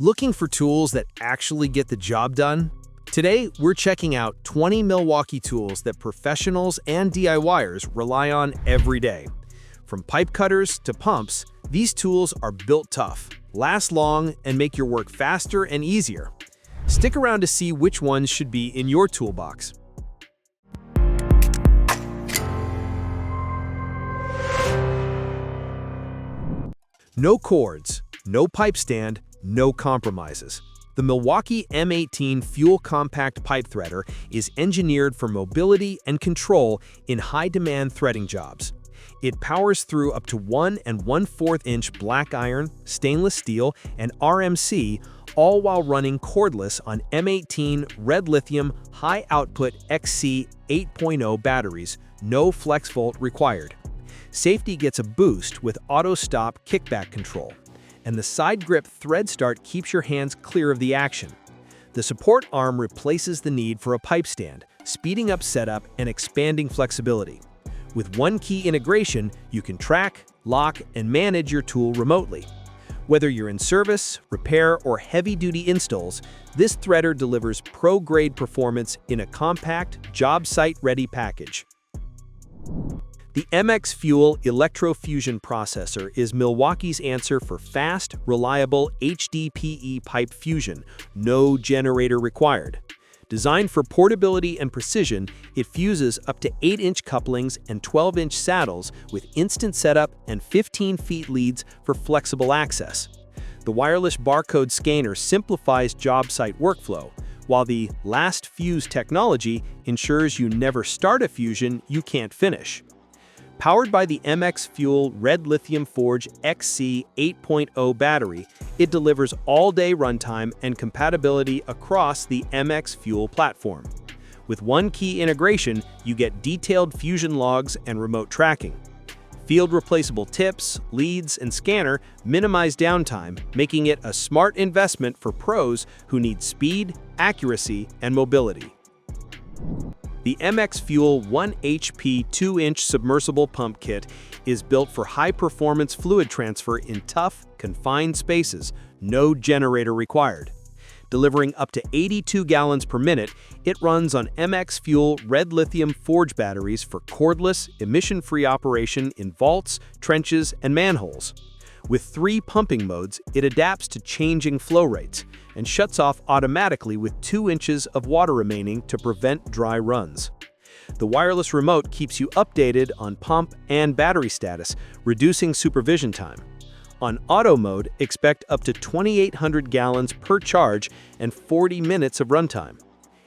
Looking for tools that actually get the job done? Today, we're checking out 20 Milwaukee tools that professionals and DIYers rely on every day. From pipe cutters to pumps, these tools are built tough, last long, and make your work faster and easier. Stick around to see which ones should be in your toolbox. No cords, no pipe stand, no compromises. The Milwaukee M18 Fuel Compact Pipe Threader is engineered for mobility and control in high-demand threading jobs. It powers through up to 1 1/4 inch black iron, stainless steel, and RMC, all while running cordless on M18 red lithium high-output XC 8.0 batteries, no flex volt required. Safety gets a boost with auto-stop kickback control, and the side grip thread start keeps your hands clear of the action. The support arm replaces the need for a pipe stand, speeding up setup and expanding flexibility. With one key integration, you can track, lock, and manage your tool remotely. Whether you're in service, repair, or heavy-duty installs, this threader delivers pro-grade performance in a compact, job site-ready package. The MX Fuel Electrofusion processor is Milwaukee's answer for fast, reliable HDPE pipe fusion, no generator required. Designed for portability and precision, it fuses up to 8-inch couplings and 12-inch saddles with instant setup and 15 feet leads for flexible access. The wireless barcode scanner simplifies job site workflow, while the last fuse technology ensures you never start a fusion you can't finish. Powered by the MX Fuel Red Lithium Forge XC 8.0 battery, it delivers all-day runtime and compatibility across the MX Fuel platform. With one key integration, you get detailed fusion logs and remote tracking. Field-replaceable tips, leads, and scanner minimize downtime, making it a smart investment for pros who need speed, accuracy, and mobility. The MX Fuel 1 HP 2-inch submersible pump kit is built for high-performance fluid transfer in tough, confined spaces, no generator required. Delivering up to 82 gallons per minute, it runs on MX Fuel Red Lithium Forge batteries for cordless, emission-free operation in vaults, trenches, and manholes. With 3 pumping modes, it adapts to changing flow rates and shuts off automatically with 2 inches of water remaining to prevent dry runs. The wireless remote keeps you updated on pump and battery status, reducing supervision time. On auto mode, expect up to 2,800 gallons per charge and 40 minutes of runtime.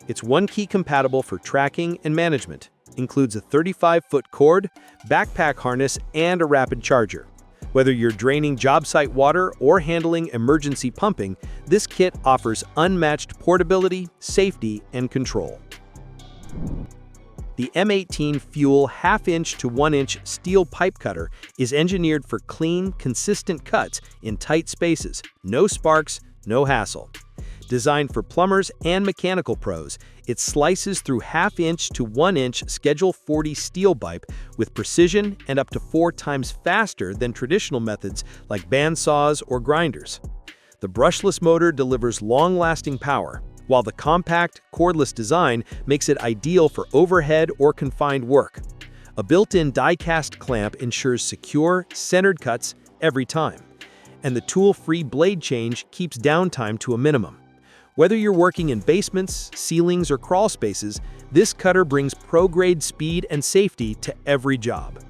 It's one-key compatible for tracking and management, includes a 35-foot cord, backpack harness, and a rapid charger. Whether you're draining job site water or handling emergency pumping, this kit offers unmatched portability, safety, and control. The M18 Fuel 1/2-inch to 1-inch steel pipe cutter is engineered for clean, consistent cuts in tight spaces, no sparks, no hassle. Designed for plumbers and mechanical pros, it slices through 1/2-inch to 1-inch Schedule 40 steel pipe with precision and up to 4 times faster than traditional methods like bandsaws or grinders. The brushless motor delivers long-lasting power, while the compact, cordless design makes it ideal for overhead or confined work. A built-in die-cast clamp ensures secure, centered cuts every time, and the tool-free blade change keeps downtime to a minimum. Whether you're working in basements, ceilings, or crawl spaces, this cutter brings pro-grade speed and safety to every job.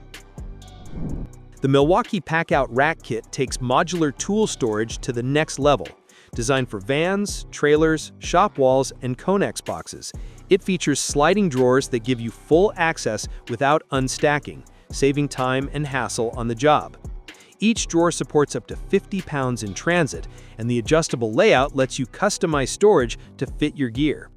The Milwaukee PACKOUT Rack Kit takes modular tool storage to the next level. Designed for vans, trailers, shop walls, and Connex boxes, it features sliding drawers that give you full access without unstacking, saving time and hassle on the job. Each drawer supports up to 50 pounds in transit, and the adjustable layout lets you customize storage to fit your gear.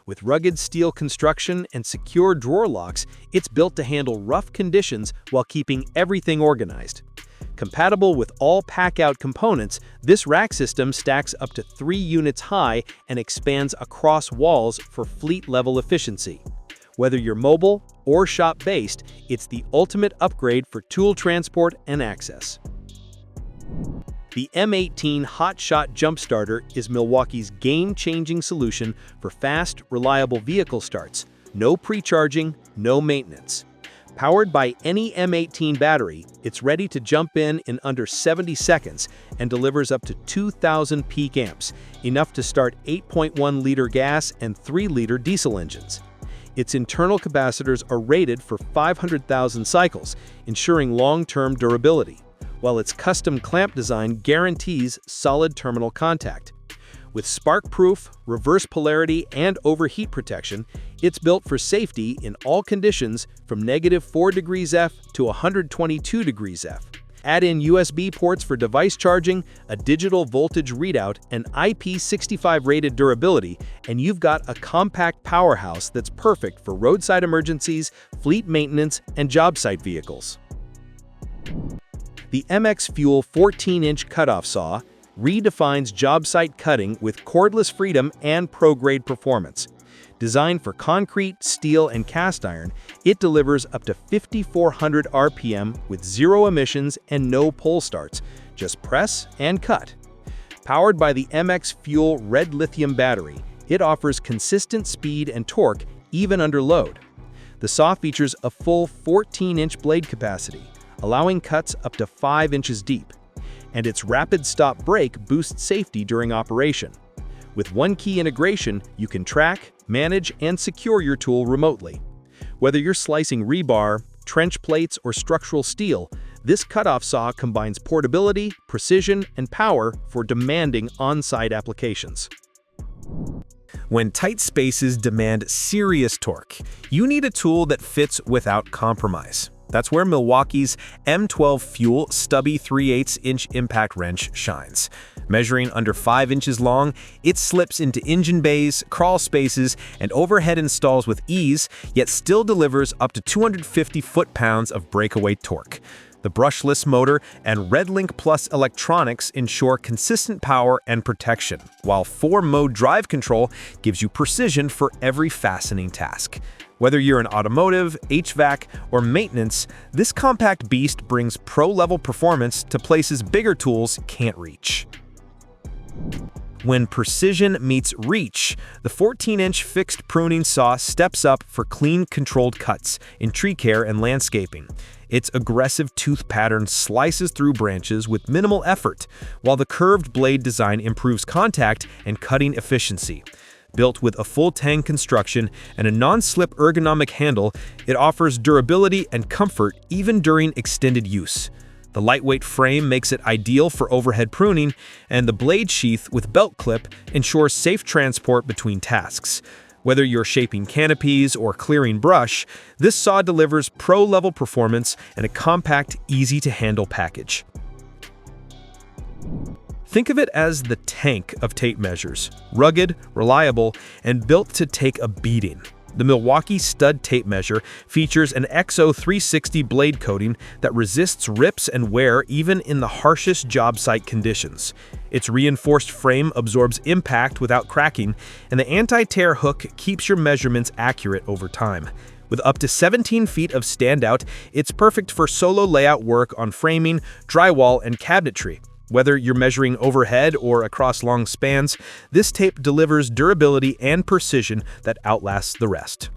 With rugged steel construction and secure drawer locks, it's built to handle rough conditions while keeping everything organized. Compatible with all PACKOUT components, this rack system stacks up to 3 units high and expands across walls for fleet-level efficiency. Whether you're mobile or shop-based, it's the ultimate upgrade for tool transport and access. The M18 HOTSHOT Jump Starter is Milwaukee's game-changing solution for fast, reliable vehicle starts. No pre-charging, no maintenance. Powered by any M18 battery, it's ready to jump in under 70 seconds and delivers up to 2,000 peak amps, enough to start 8.1-liter gas and 3-liter diesel engines. Its internal capacitors are rated for 500,000 cycles, ensuring long-term durability, while its custom clamp design guarantees solid terminal contact. With spark-proof, reverse polarity, and overheat protection, it's built for safety in all conditions from -4 degrees F to 122 degrees F. Add in USB ports for device charging, a digital voltage readout, and IP65 rated durability, and you've got a compact powerhouse that's perfect for roadside emergencies, fleet maintenance, and job site vehicles. The MX Fuel 14-inch cutoff saw redefines job site cutting with cordless freedom and pro-grade performance. Designed for concrete, steel, and cast iron, it delivers up to 5,400 RPM with zero emissions and no pull starts. Just press and cut. Powered by the MX Fuel Red Lithium battery, it offers consistent speed and torque even under load. The saw features a full 14-inch blade capacity, allowing cuts up to 5 inches deep. And its rapid stop brake boosts safety during operation. With one key integration, you can track, manage, and secure your tool remotely. Whether you're slicing rebar, trench plates, or structural steel, this cutoff saw combines portability, precision, and power for demanding on-site applications. When tight spaces demand serious torque, you need a tool that fits without compromise. That's where Milwaukee's M12 Fuel Stubby 3/8-inch impact wrench shines. Measuring under 5 inches long, it slips into engine bays, crawl spaces, and overhead installs with ease, yet still delivers up to 250 foot-pounds of breakaway torque. The brushless motor and RedLink Plus electronics ensure consistent power and protection, while 4-mode drive control gives you precision for every fastening task. Whether you're in automotive, HVAC, or maintenance, this compact beast brings pro-level performance to places bigger tools can't reach. When precision meets reach, the 14-inch fixed pruning saw steps up for clean, controlled cuts in tree care and landscaping. Its aggressive tooth pattern slices through branches with minimal effort, while the curved blade design improves contact and cutting efficiency. Built with a full tang construction and a non-slip ergonomic handle, it offers durability and comfort even during extended use. The lightweight frame makes it ideal for overhead pruning, and the blade sheath with belt clip ensures safe transport between tasks. Whether you're shaping canopies or clearing brush, this saw delivers pro-level performance and a compact, easy-to-handle package. Think of it as the tank of tape measures, rugged, reliable, and built to take a beating. The Milwaukee Stud Tape Measure features an XO 360 blade coating that resists rips and wear even in the harshest job site conditions. Its reinforced frame absorbs impact without cracking, and the anti-tear hook keeps your measurements accurate over time. With up to 17 feet of standout, it's perfect for solo layout work on framing, drywall, and cabinetry. Whether you're measuring overhead or across long spans, this tape delivers durability and precision that outlasts the rest.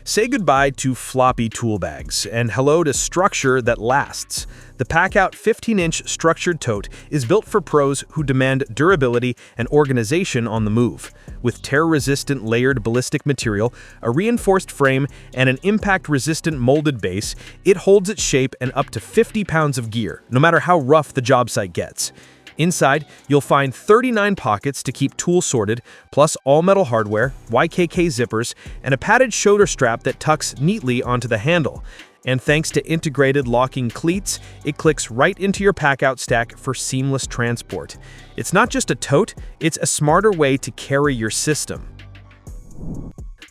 Say goodbye to floppy tool bags and hello to structure that lasts. The PACKOUT 15-inch structured tote is built for pros who demand durability and organization on the move. With tear-resistant layered ballistic material, a reinforced frame, and an impact-resistant molded base, it holds its shape and up to 50 pounds of gear, no matter how rough the job site gets. Inside, you'll find 39 pockets to keep tools sorted, plus all-metal hardware, YKK zippers, and a padded shoulder strap that tucks neatly onto the handle. And thanks to integrated locking cleats, it clicks right into your PACKOUT stack for seamless transport. It's not just a tote, it's a smarter way to carry your system.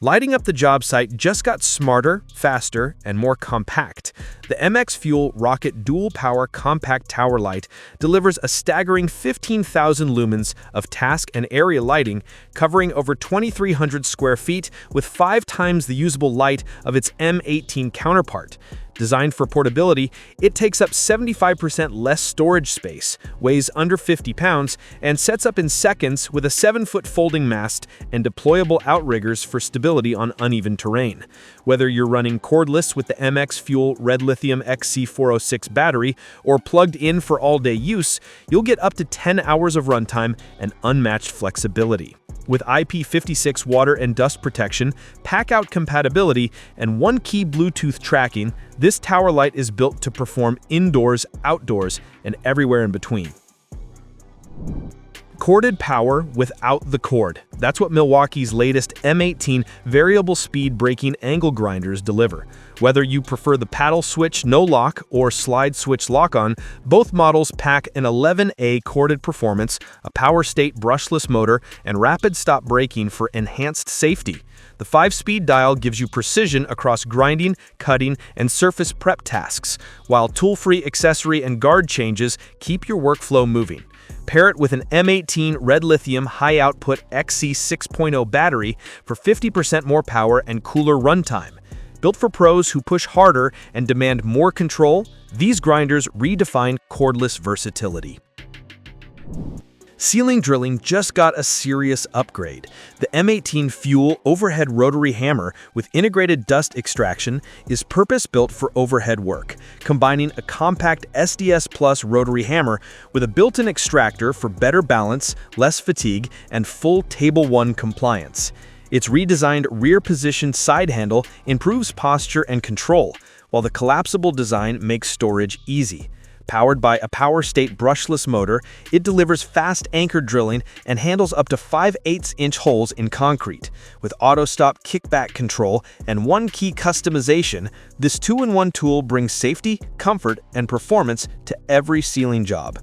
Lighting up the job site just got smarter, faster, and more compact. The MX Fuel Rocket Dual Power Compact Tower Light delivers a staggering 15,000 lumens of task and area lighting, covering over 2,300 square feet with 5 times the usable light of its M18 counterpart. Designed for portability, it takes up 75% less storage space, weighs under 50 pounds, and sets up in seconds with a 7-foot folding mast and deployable outriggers for stability on uneven terrain. Whether you're running cordless with the MX Fuel Red Lithium XC406 battery or plugged in for all-day use, you'll get up to 10 hours of runtime and unmatched flexibility. With IP56 water and dust protection, PACKOUT compatibility, and one-key Bluetooth tracking, this tower light is built to perform indoors, outdoors, and everywhere in between. Corded power without the cord. That's what Milwaukee's latest M18 variable speed braking angle grinders deliver. Whether you prefer the paddle switch no lock or slide switch lock-on, both models pack an 11A corded performance, a power state brushless motor, and rapid stop braking for enhanced safety. The 5-speed dial gives you precision across grinding, cutting, and surface prep tasks, while tool-free accessory and guard changes keep your workflow moving. Pair it with an M18 Red Lithium high-output XC 6.0 battery for 50% more power and cooler runtime. Built for pros who push harder and demand more control, these grinders redefine cordless versatility. Ceiling drilling just got a serious upgrade. The M18 Fuel overhead rotary hammer with integrated dust extraction is purpose-built for overhead work, combining a compact SDS Plus rotary hammer with a built-in extractor for better balance, less fatigue, and full Table 1 compliance. Its redesigned rear-positioned side handle improves posture and control, while the collapsible design makes storage easy. Powered by a power state brushless motor, it delivers fast anchor drilling and handles up to 5/8-inch holes in concrete. With auto-stop kickback control and one-key customization, this 2-in-1 tool brings safety, comfort, and performance to every ceiling job.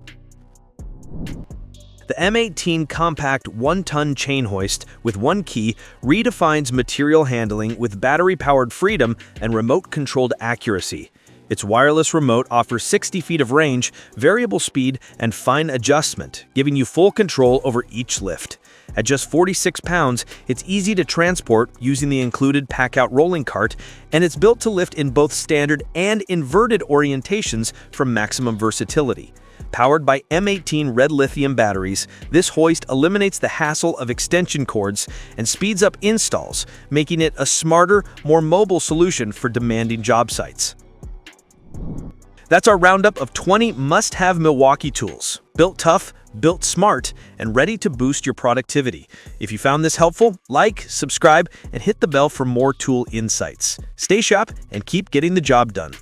The M18 compact 1-ton chain hoist with one key redefines material handling with battery-powered freedom and remote-controlled accuracy. Its wireless remote offers 60 feet of range, variable speed, and fine adjustment, giving you full control over each lift. At just 46 pounds, it's easy to transport using the included PACKOUT rolling cart, and it's built to lift in both standard and inverted orientations for maximum versatility. Powered by M18 Red Lithium batteries, this hoist eliminates the hassle of extension cords and speeds up installs, making it a smarter, more mobile solution for demanding job sites. That's our roundup of 20 must-have Milwaukee tools. Built tough, built smart, and ready to boost your productivity. If you found this helpful, like, subscribe, and hit the bell for more tool insights. Stay sharp and keep getting the job done.